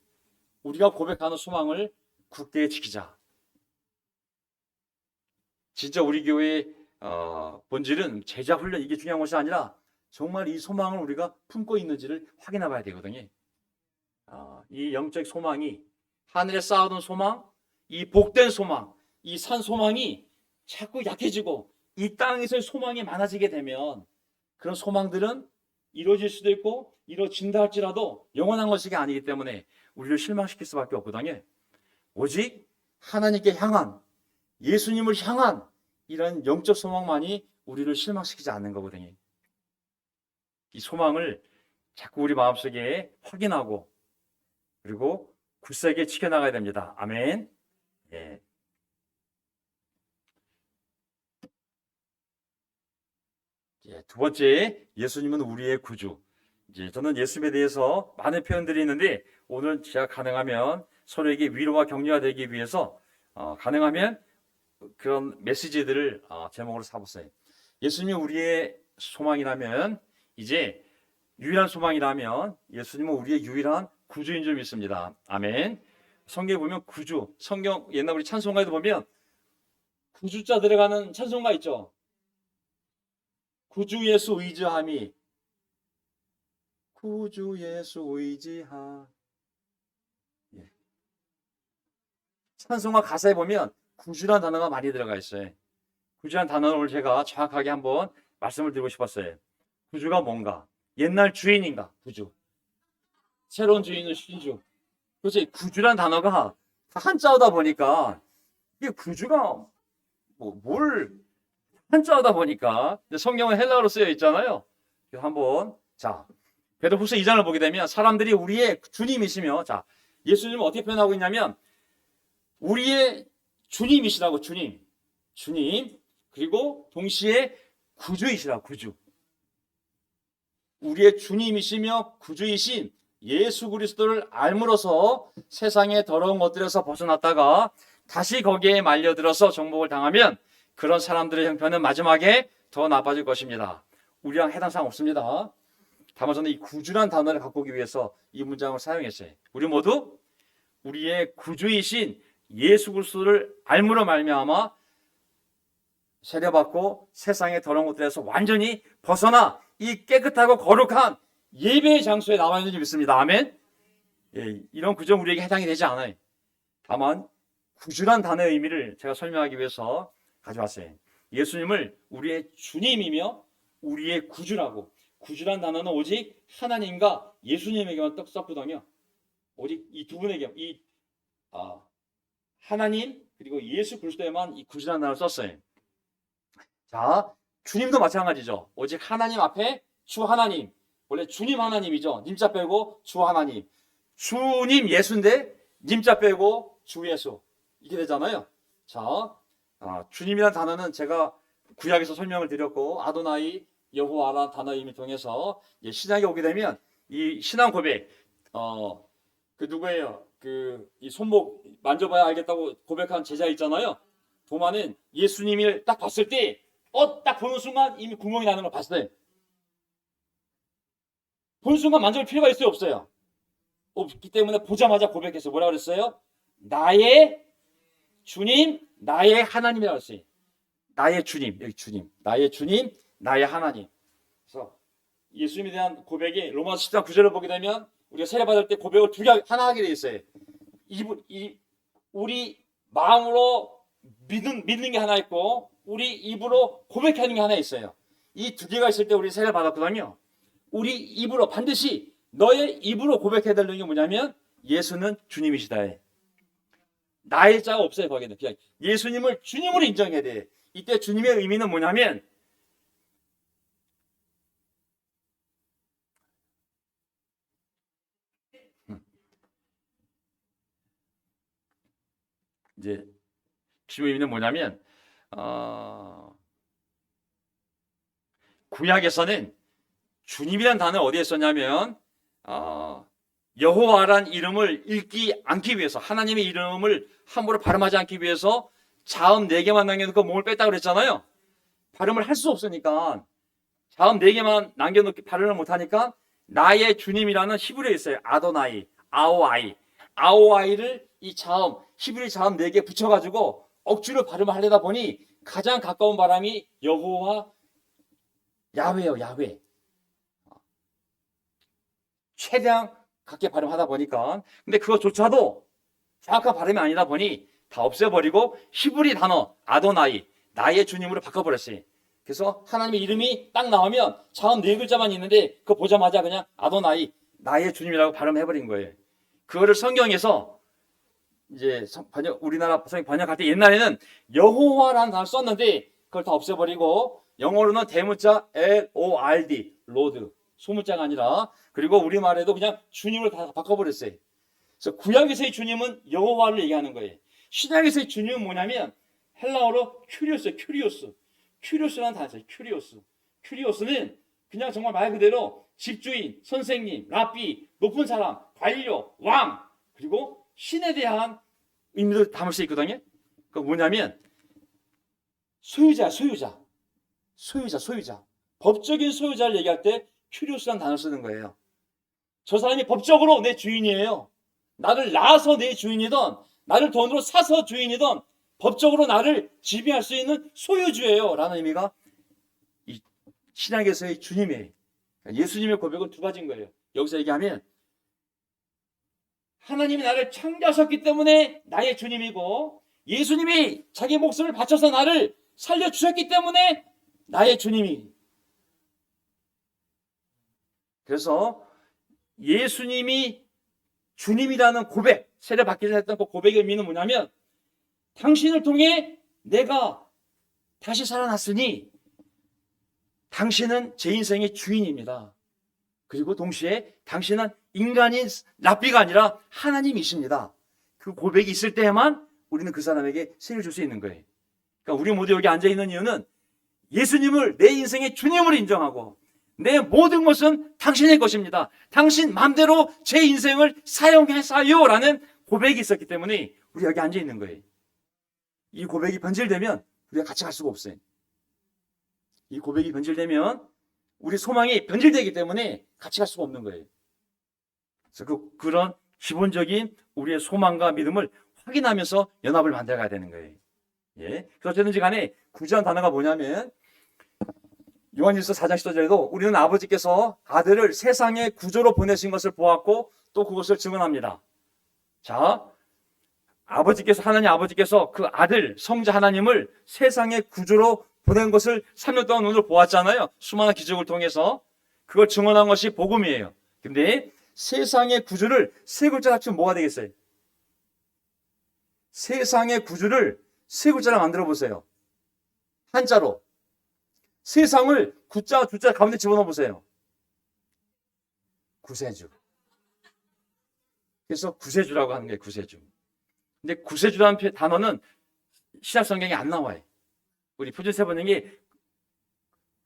우리가 고백하는 소망을 굳게 지키자. 진짜 우리 교회의 본질은 제자 훈련, 이게 중요한 것이 아니라 정말 이 소망을 우리가 품고 있는지를 확인해 봐야 되거든요. 이 영적 소망이, 하늘에 쌓아둔 소망, 이 복된 소망, 이 산 소망이 자꾸 약해지고 이 땅에서의 소망이 많아지게 되면 그런 소망들은 이루어질 수도 있고 이루어진다 할지라도 영원한 것이 아니기 때문에 우리를 실망시킬 수밖에 없거든요. 오직 하나님께 향한, 예수님을 향한 이런 영적 소망만이 우리를 실망시키지 않는 거거든요. 이 소망을 자꾸 우리 마음속에 확인하고 그리고 굳세게 지켜나가야 됩니다. 아멘. 예. 두 번째, 예수님은 우리의 구주. 저는 예수님에 대해서 많은 표현들이 있는데 오늘 제가 가능하면 서로에게 위로와 격려가 되기 위해서 가능하면 그런 메시지들을 제목으로 삼았어요. 예수님이 우리의 소망이라면, 이제 유일한 소망이라면 예수님은 우리의 유일한 구주인 줄 믿습니다. 아멘. 성경에 보면 구주, 성경 옛날 우리 찬송가에도 보면 구주자 들어가는 찬송가 있죠. 구주 예수 의지함이, 구주 예수 의지하. 찬송가 가사에 보면 구주라는 단어가 많이 들어가 있어요. 구주라는 단어를 오늘 제가 정확하게 한번 말씀을 드리고 싶었어요. 구주가 뭔가? 옛날 주인인가? 구주. 새로운 주인은 신주. 그렇지. 구주라는 단어가 한자어다 보니까 이게 구주가 뭘 한자어다 보니까 성경은 헬라어로 쓰여 있잖아요. 한번 베드로후서 2장을 보게 되면 사람들이 우리의 주님이시며, 예수님은 어떻게 표현하고 있냐면 우리의 주님이시라고. 주님, 그리고 동시에 구주이시라고. 구주. 우리의 주님이시며 구주이신 예수 그리스도를 알므로서 세상의 더러운 것들에서 벗어났다가 다시 거기에 말려들어서 정복을 당하면 그런 사람들의 형편은 마지막에 더 나빠질 것입니다. 우리랑 해당 사항 없습니다. 다만 저는 이 구주란 단어를 갖고 오기 위해서 이 문장을 사용했어요. 우리 모두 우리의 구주이신 예수 그리스도를 알므로 말미암아 세례받고 세상의 더러운 것들에서 완전히 벗어나 이 깨끗하고 거룩한 예배의 장소에 나와 있는 줄 믿습니다. 아멘. 이런 구조는 우리에게 해당이 되지 않아요. 다만 구주란 단어의 의미를 제가 설명하기 위해서 가져왔어요. 예수님을 우리의 주님이며 우리의 구주라고. 구주란 단어는 오직 하나님과 예수님에게만 썼거든요. 오직 이 두 분에게, 하나님 그리고 예수 그리스도에만 이 구주란 단어를 썼어요. 주님도 마찬가지죠. 오직 하나님 앞에 주 하나님. 원래 주님 하나님이죠. 님자 빼고 주 하나님. 주님 예수인데 님자 빼고 주 예수. 이게 되잖아요. 주님이라는 단어는 제가 구약에서 설명을 드렸고 아도나이 여호와라는 단어의 의미를 통해서 신약에 오게 되면 이 신앙 고백, 그 누구예요? 이 손목 만져봐야 알겠다고 고백한 제자 있잖아요. 도마는 예수님을 딱 봤을 때 딱 보는 순간 이미 구멍이 나는 걸 봤어요. 보는 순간 만져볼 필요가 있어요, 없어요? 없기 때문에 보자마자 고백했어요. 뭐라고 그랬어요? 나의 주님, 나의 하나님이라고 했어요. 나의 주님, 여기 주님, 나의 주님, 나의 하나님. 그래서 예수님에 대한 고백이 로마서 10장 9절을 보게 되면 우리가 세례받을 때 고백을 하나 하게 되어 있어요. 우리 마음으로 믿는 게 하나 있고 우리 입으로 고백하는 게 하나 있어요. 이 두 개가 있을 때 우리 세례를 받았거든요. 우리 입으로 반드시 너의 입으로 고백해야 되는 게 뭐냐면 예수는 주님이시다. 나의 자가 없어요. 거기는 그냥 예수님을 주님으로 인정해야 돼. 이때 주님의 의미는 뭐냐면 이제 주님의 의미는 뭐냐면 구약에서는 주님이란 단어를 어디에 썼냐면 여호와란 이름을 읽지 않기 위해서, 하나님의 이름을 함부로 발음하지 않기 위해서 자음 4개만 남겨놓고 몸을 뺐다 그랬잖아요. 발음을 할 수 없으니까 자음 4개만 남겨놓고 발음을 못하니까 나의 주님이라는 히브리어에 있어요. 아도나이, 아오아이. 아오아이를 이 자음, 히브리 자음 4개 붙여가지고 억지로 발음을 하려다 보니 가장 가까운 발음이 여호와 야훼예요. 야훼. 최대한 갖게 발음하다 보니까, 근데 그것조차도 정확한 발음이 아니다 보니 다 없애버리고 히브리 단어 아도나이, 나의 주님으로 바꿔버렸어요. 그래서 하나님의 이름이 딱 나오면 자음 4글자만 있는데 그거 보자마자 그냥 아도나이, 나의 주님이라고 발음해버린 거예요. 그거를 성경에서 이제 우리나라 성경 번역할 때 옛날에는 여호와라는 단어를 썼는데 그걸 다 없애버리고 영어로는 대문자 LORD, 로드, 소문자가 아니라, 그리고 우리말에도 그냥 주님을 다 바꿔버렸어요. 그래서 구약에서의 주님은 여호와를 얘기하는 거예요. 신약에서의 주님은 뭐냐면 헬라어로 큐리오스예요. 큐리오스. 큐리오스라는 단어 있어요. 큐리오스. 큐리오스는 그냥 정말 말 그대로 집주인, 선생님, 랍비, 높은 사람, 관료, 왕, 그리고 신에 대한 의미도 담을 수 있거든요. 그 뭐냐면 소유자. 법적인 소유자를 얘기할 때 큐리오스라는 단어를 쓰는 거예요. 저 사람이 법적으로 내 주인이에요. 나를 낳아서 내 주인이든 나를 돈으로 사서 주인이든 법적으로 나를 지배할 수 있는 소유주예요 라는 의미가 이 신약에서의 주님이에요. 예수님의 고백은 2가지인 거예요. 여기서 얘기하면 하나님이 나를 창조하셨기 때문에 나의 주님이고, 예수님이 자기 목숨을 바쳐서 나를 살려주셨기 때문에 나의 주님이. 그래서 예수님이 주님이라는 고백, 세례 받기 전에 했던 그 고백의 의미는 뭐냐면 당신을 통해 내가 다시 살아났으니 당신은 제 인생의 주인입니다. 그리고 동시에 당신은 인간인 랍비가 아니라 하나님이십니다. 그 고백이 있을 때에만 우리는 그 사람에게 세를 줄 수 있는 거예요. 그러니까 우리 모두 여기 앉아있는 이유는 예수님을 내 인생의 주님으로 인정하고 내 모든 것은 당신의 것입니다. 당신 마음대로 제 인생을 사용해서요 라는 고백이 있었기 때문에 우리 여기 앉아있는 거예요. 이 고백이 변질되면 우리가 같이 갈 수가 없어요. 이 고백이 변질되면 우리 소망이 변질되기 때문에 같이 갈 수가 없는 거예요. 그래서 그런 기본적인 우리의 소망과 믿음을 확인하면서 연합을 만들어가야 되는 거예요. 예. 그래서 어쨌든지 간에 구제한 단어가 뭐냐면 요한일서 4장 10절에도 우리는 아버지께서 아들을 세상의 구조로 보내신 것을 보았고 또 그것을 증언합니다. 자, 하나님 아버지께서 그 아들 성자 하나님을 세상의 구조로 보낸 것을 3년 동안 오늘 보았잖아요. 수많은 기적을 통해서 그걸 증언한 것이 복음이에요. 근데 세상의 구조를 3글자 합치면 뭐가 되겠어요? 세상의 구조를 3글자로 만들어 보세요. 한자로. 세상을 구자, 두자 가운데 집어넣어 보세요. 구세주. 그래서 구세주라고 하는 거예요. 구세주. 근데 구세주라는 단어는 신약 성경에 안 나와요. 우리 표준세번역이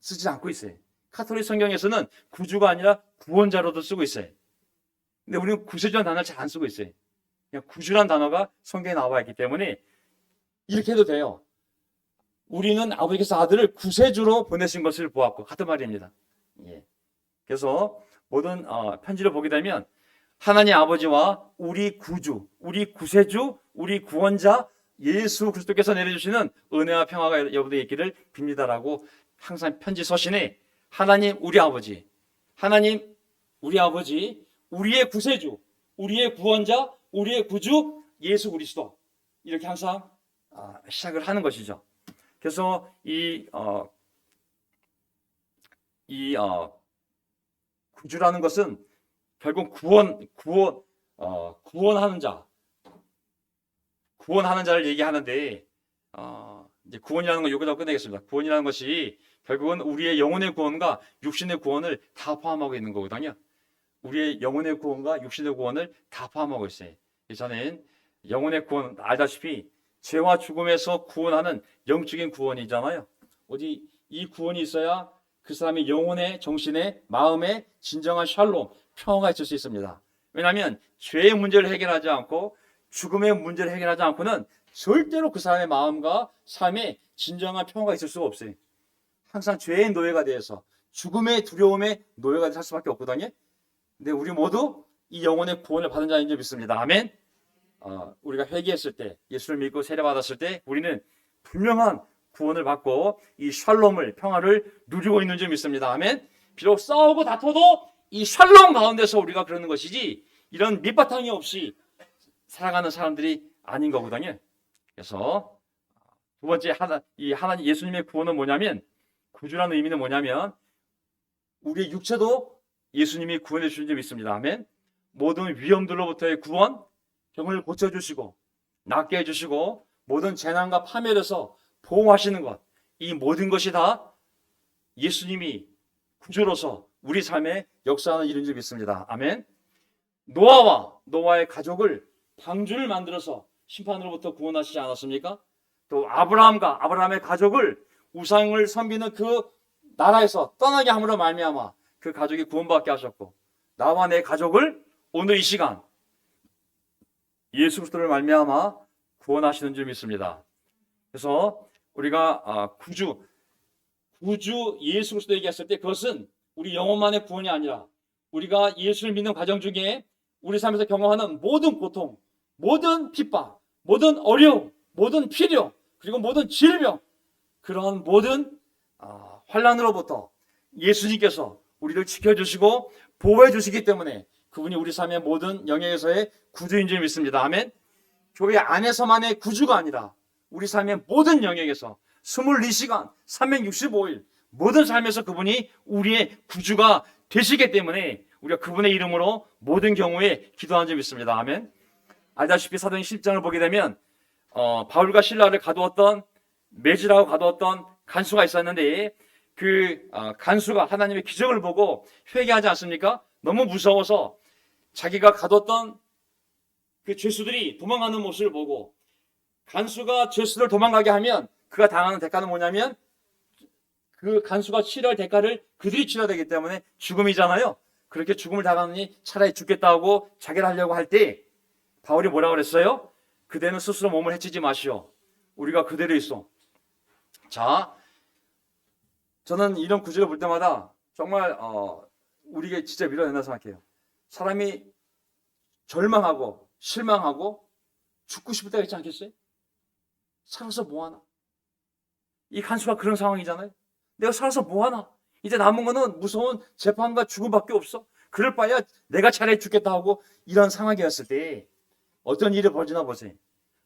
쓰지 않고 있어요. 카톨릭 성경에서는 구주가 아니라 구원자로도 쓰고 있어요. 근데 우리는 구세주라는 단어를 잘 안 쓰고 있어요. 그냥 구주라는 단어가 성경에 나와 있기 때문에 이렇게 해도 돼요. 우리는 아버지께서 아들을 구세주로 보내신 것을 보았고, 같은 말입니다. 예. 그래서 모든 편지를 보게 되면 하나님 아버지와 우리 구주, 우리 구세주, 우리 구원자 예수 그리스도께서 내려주시는 은혜와 평화가 여러분들에게 있기를 빕니다라고 항상 편지 서신에 하나님 우리 아버지, 하나님 우리 아버지, 우리의 구세주, 우리의 구원자, 우리의 구주 예수 그리스도, 이렇게 항상 시작을 하는 것이죠. 그래서 구주라는 것은 결국 구원하는 자를 얘기하는데, 이제 구원이라는 건 여기서 끝내겠습니다. 구원이라는 것이 결국은 우리의 영혼의 구원과 육신의 구원을 다 포함하고 있는 거거든요. 우리의 영혼의 구원과 육신의 구원을 다 포함하고 있어요. 저는 영혼의 구원 알다시피 죄와 죽음에서 구원하는 영적인 구원이잖아요. 어디 이 구원이 있어야 그 사람의 영혼의, 정신의, 마음의 진정한 샬롬, 평화가 있을 수 있습니다. 왜냐하면 죄의 문제를 해결하지 않고 죽음의 문제를 해결하지 않고는 절대로 그 사람의 마음과 삶에 진정한 평화가 있을 수가 없어요. 항상 죄의 노예가 되어서 죽음의 두려움의 노예가 될 수밖에 없거든요. 근데 우리 모두 이 영혼의 구원을 받은 자인 줄 믿습니다. 아멘. 우리가 회개했을 때, 예수를 믿고 세례받았을 때 우리는 분명한 구원을 받고 이 샬롬을, 평화를 누리고 있는 줄 믿습니다. 아멘. 비록 싸우고 다퉈도 이 샬롬 가운데서 우리가 그러는 것이지 이런 밑바탕이 없이 살아가는 사람들이 아닌 거거든요. 그래서 두 번째 하나님 예수님의 구원은 뭐냐면, 구주라는 의미는 뭐냐면 우리의 육체도 예수님이 구원해 주신 줄 믿습니다. 아멘. 모든 위험들로부터의 구원, 병을 고쳐주시고 낫게 해주시고 모든 재난과 파멸에서 보호하시는 것, 이 모든 것이 다 예수님이 구주로서 우리 삶에 역사하는 일인 줄 믿습니다. 아멘. 노아의 가족을 방주를 만들어서 심판으로부터 구원하시지 않았습니까? 또 아브라함의 가족을 우상을 섬기는 그 나라에서 떠나게 함으로 말미암아 그 가족이 구원받게 하셨고, 나와 내 가족을 오늘 이 시간 예수 그리스도를 말미암아 구원하시는 줄 믿습니다. 그래서 우리가 구주 예수 그리스도 얘기했을 때 그것은 우리 영혼만의 구원이 아니라 우리가 예수를 믿는 과정 중에 우리 삶에서 경험하는 모든 고통, 모든 핍박, 모든 어려움, 모든 필요, 그리고 모든 질병, 그러한 모든 환난으로부터 예수님께서 우리를 지켜주시고 보호해 주시기 때문에 그분이 우리 삶의 모든 영역에서의 구주인 줄 믿습니다. 아멘. 교회 안에서만의 구주가 아니라 우리 삶의 모든 영역에서 24시간 365일 모든 삶에서 그분이 우리의 구주가 되시기 때문에 우리가 그분의 이름으로 모든 경우에 기도하는 줄 믿습니다. 아멘. 알다시피 사도행 10장을 보게 되면 바울과 실라를 가두었던, 매질하고 가두었던 간수가 있었는데 그 간수가 하나님의 기적을 보고 회개하지 않습니까? 너무 무서워서 자기가 가뒀던 그 죄수들이 도망가는 모습을 보고, 간수가 죄수들 도망가게 하면 그가 당하는 대가는 뭐냐면 그 간수가 치료할 대가를 그들이 치러야 되기 때문에 죽음이잖아요. 그렇게 죽음을 당하느니 차라리 죽겠다 하고 자결 하려고 할 때 바울이 뭐라고 그랬어요? 그대는 스스로 몸을 해치지 마시오. 우리가 그대로 있어. 자, 저는 이런 구절을 볼 때마다 정말 우리에게 진짜 밀어낸다 생각해요. 사람이 절망하고 실망하고 죽고 싶을 때가 있지 않겠어요? 살아서 뭐하나? 이 간수가 그런 상황이잖아요. 내가 살아서 뭐하나? 이제 남은 거는 무서운 재판과 죽음밖에 없어. 그럴 바에야 내가 차라리 죽겠다 하고 이런 상황이었을 때 어떤 일이 벌어지나 보세요.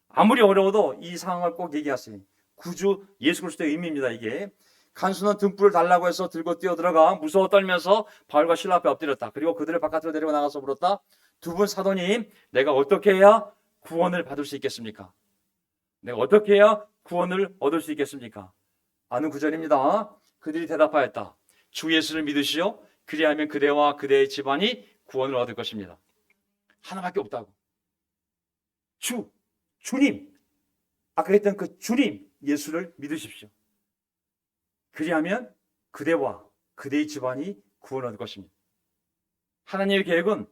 아무리 어려워도 이 상황을 꼭 얘기하세요. 구주 예수 그리스도의 의미입니다. 이게 간수는 등불을 달라고 해서 들고 뛰어들어가 무서워 떨면서 바울과 실라 앞에 엎드렸다. 그리고 그들을 바깥으로 데리고 나가서 물었다. 두 분 사도님, 내가 어떻게 해야 구원을 받을 수 있겠습니까? 내가 어떻게 해야 구원을 얻을 수 있겠습니까? 아는 구절입니다. 그들이 대답하였다. 주 예수를 믿으시오. 그리하면 그대와 그대의 집안이 구원을 얻을 것입니다. 하나밖에 없다고. 주님, 아까 했던 그 주님 예수를 믿으십시오. 그리하면 그대와 그대의 집안이 구원 얻을 것입니다. 하나님의 계획은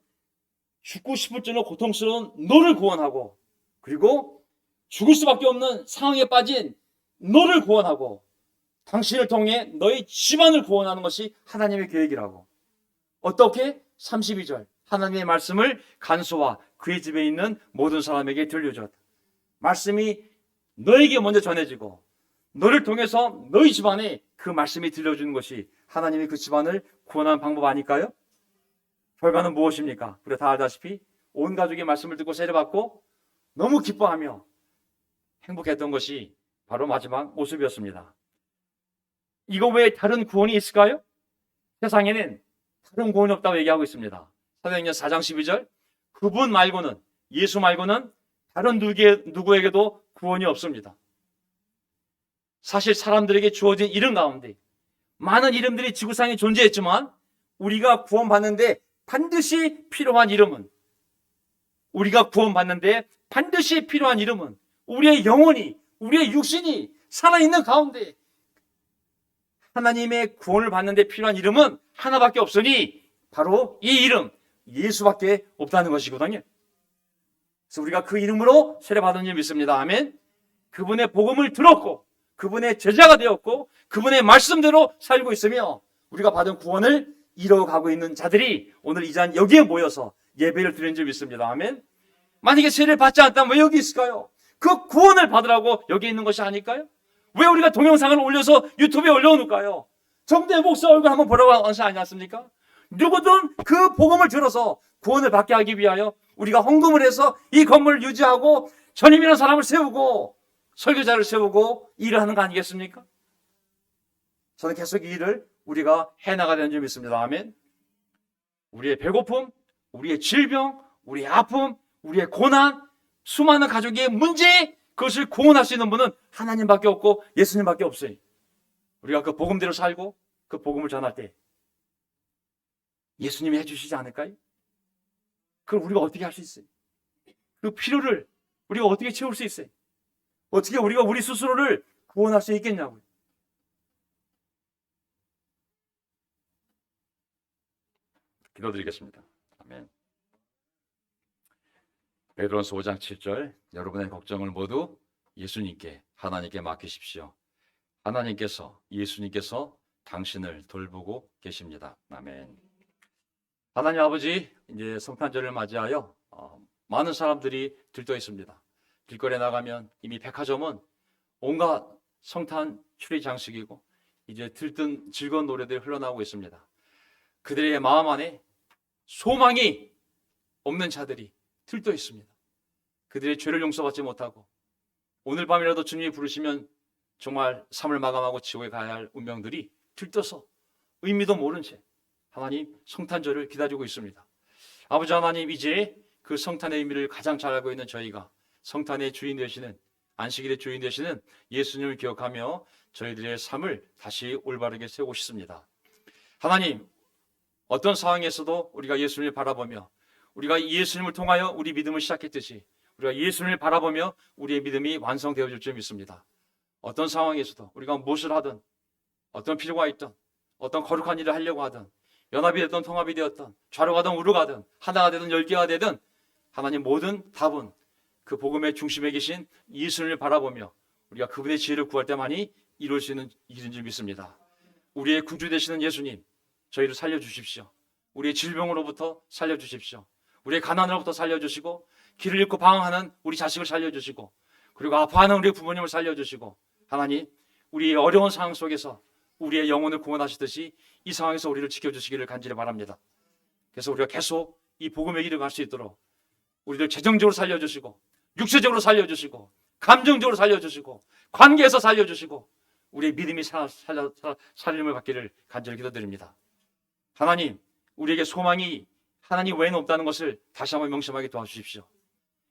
죽고 싶을 정도로 고통스러운 너를 구원하고, 그리고 죽을 수밖에 없는 상황에 빠진 너를 구원하고, 당신을 통해 너의 집안을 구원하는 것이 하나님의 계획이라고. 어떻게? 32절 하나님의 말씀을 간수와 그의 집에 있는 모든 사람에게 들려줬다. 말씀이 너에게 먼저 전해지고 너를 통해서 너희 집안에 그 말씀이 들려주는 것이 하나님이 그 집안을 구원하는 방법 아닐까요? 결과는 무엇입니까? 우리가 다 알다시피 온 가족의 말씀을 듣고 세례받고 너무 기뻐하며 행복했던 것이 바로 마지막 모습이었습니다. 이거 외에 다른 구원이 있을까요? 세상에는 다른 구원이 없다고 얘기하고 있습니다. 사도행전 4장 12절 그분 말고는 예수 말고는 다른 누구에게도 구원이 없습니다. 사실 사람들에게 주어진 이름 가운데 많은 이름들이 지구상에 존재했지만 우리가 구원받는데 반드시 필요한 이름은 우리의 영혼이 우리의 육신이 살아있는 가운데 하나님의 구원을 받는데 필요한 이름은 하나밖에 없으니 바로 이 이름 예수밖에 없다는 것이거든요. 그래서 우리가 그 이름으로 세례받은 줄 믿습니다. 아멘. 그분의 복음을 들었고 그분의 제자가 되었고 그분의 말씀대로 살고 있으며 우리가 받은 구원을 이뤄가고 있는 자들이 오늘 이 자리에 여기에 모여서 예배를 드리는 줄 믿습니다. 아멘. 만약에 세례를 받지 않았다면 왜 여기 있을까요? 그 구원을 받으라고 여기 있는 것이 아닐까요? 왜 우리가 동영상을 올려서 유튜브에 올려놓을까요? 정대 목사 얼굴 한번 보라고 하는 것이 아니지 않습니까? 누구든 그 복음을 들어서 구원을 받게 하기 위하여 우리가 헌금을 해서 이 건물을 유지하고 전임이라는 사람을 세우고 설교자를 세우고 일을 하는 거 아니겠습니까? 저는 계속 이 일을 우리가 해나가야 되는 줄 믿습니다. 아멘. 우리의 배고픔, 우리의 질병, 우리의 아픔, 우리의 고난, 수많은 가족의 문제, 그것을 구원할 수 있는 분은 하나님밖에 없고 예수님밖에 없어요. 우리가 그 복음대로 살고 그 복음을 전할 때 예수님이 해주시지 않을까요? 그걸 우리가 어떻게 할 수 있어요? 그 필요를 우리가 어떻게 채울 수 있어요? 어떻게 우리가 우리 스스로를 구원할 수 있겠냐고요. 기도드리겠습니다. 아멘. 베드로전서 5장 7절 여러분의 걱정을 모두 예수님께 하나님께 맡기십시오. 하나님께서 예수님께서 당신을 돌보고 계십니다. 아멘. 하나님 아버지 이제 성탄절을 맞이하여 많은 사람들이 들떠 있습니다. 길거리에 나가면 이미 백화점은 온갖 성탄 추리 장식이고 이제 들뜬 즐거운 노래들이 흘러나오고 있습니다. 그들의 마음 안에 소망이 없는 자들이 들떠 있습니다. 그들의 죄를 용서받지 못하고 오늘 밤이라도 주님이 부르시면 정말 삶을 마감하고 지옥에 가야 할 운명들이 들떠서 의미도 모른 채 하나님 성탄절을 기다리고 있습니다. 아버지 하나님 이제 그 성탄의 의미를 가장 잘 알고 있는 저희가 성탄의 주인 되시는 안식일의 주인 되시는 예수님을 기억하며 저희들의 삶을 다시 올바르게 세우고 싶습니다. 하나님 어떤 상황에서도 우리가 예수님을 바라보며 우리가 예수님을 통하여 우리 믿음을 시작했듯이 우리가 예수님을 바라보며 우리의 믿음이 완성되어질 줄 믿습니다. 어떤 상황에서도 우리가 무엇을 하든 어떤 필요가 있든 어떤 거룩한 일을 하려고 하든 연합이 되든 통합이 되었든 좌로 가든 우로 가든 하나가 되든 10개가 되든 하나님 모든 답은 그 복음의 중심에 계신 예수님을 바라보며 우리가 그분의 지혜를 구할 때만이 이룰 수 있는 일인 줄 믿습니다. 우리의 구주 되시는 예수님 저희를 살려주십시오. 우리의 질병으로부터 살려주십시오. 우리의 가난으로부터 살려주시고 길을 잃고 방황하는 우리 자식을 살려주시고 그리고 아파하는 우리 부모님을 살려주시고 하나님 우리의 어려운 상황 속에서 우리의 영혼을 구원하시듯이 이 상황에서 우리를 지켜주시기를 간절히 바랍니다. 그래서 우리가 계속 이 복음의 길을 갈 수 있도록 우리들 재정적으로 살려주시고 육체적으로 살려주시고 감정적으로 살려주시고 관계에서 살려주시고 우리의 믿음이 살림을 받기를 간절히 기도드립니다. 하나님 우리에게 소망이 하나님 외에는 없다는 것을 다시 한번 명심하게 도와주십시오.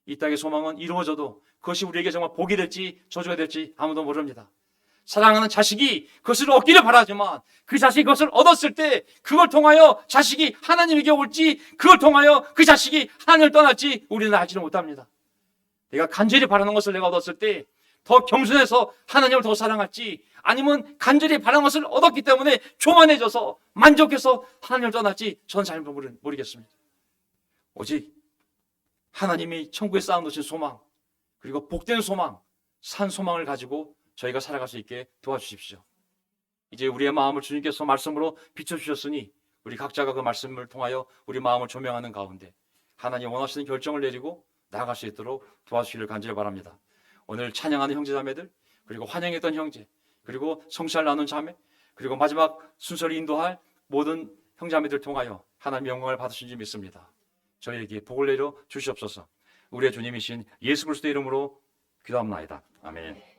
이 땅의 소망은 이루어져도 그것이 우리에게 정말 복이 될지 저주가 될지 아무도 모릅니다. 사랑하는 자식이 그것을 얻기를 바라지만 그 자식이 그것을 얻었을 때 그걸 통하여 자식이 하나님에게 올지 그걸 통하여 그 자식이 하나님을 떠날지 우리는 알지를 못합니다. 내가 간절히 바라는 것을 내가 얻었을 때 더 겸손해서 하나님을 더 사랑할지 아니면 간절히 바라는 것을 얻었기 때문에 교만해져서 만족해서 하나님을 떠날지 저는 잘 모르겠습니다. 오직 하나님이 천국에 쌓아놓으신 소망 그리고 복된 소망 산 소망을 가지고 저희가 살아갈 수 있게 도와주십시오. 이제 우리의 마음을 주님께서 말씀으로 비춰주셨으니 우리 각자가 그 말씀을 통하여 우리 마음을 조명하는 가운데 하나님 원하시는 결정을 내리고 나아갈 수 있도록 도와주시기를 간절히 바랍니다. 오늘 찬양하는 형제자매들 그리고 환영했던 형제 그리고 성찰 나눈 자매 그리고 마지막 순서를 인도할 모든 형제자매들 통하여 하나님의 영광을 받으신 줄 믿습니다. 저희에게 복을 내려 주시옵소서. 우리의 주님이신 예수 그리스도의 이름으로 기도합나이다. 아멘.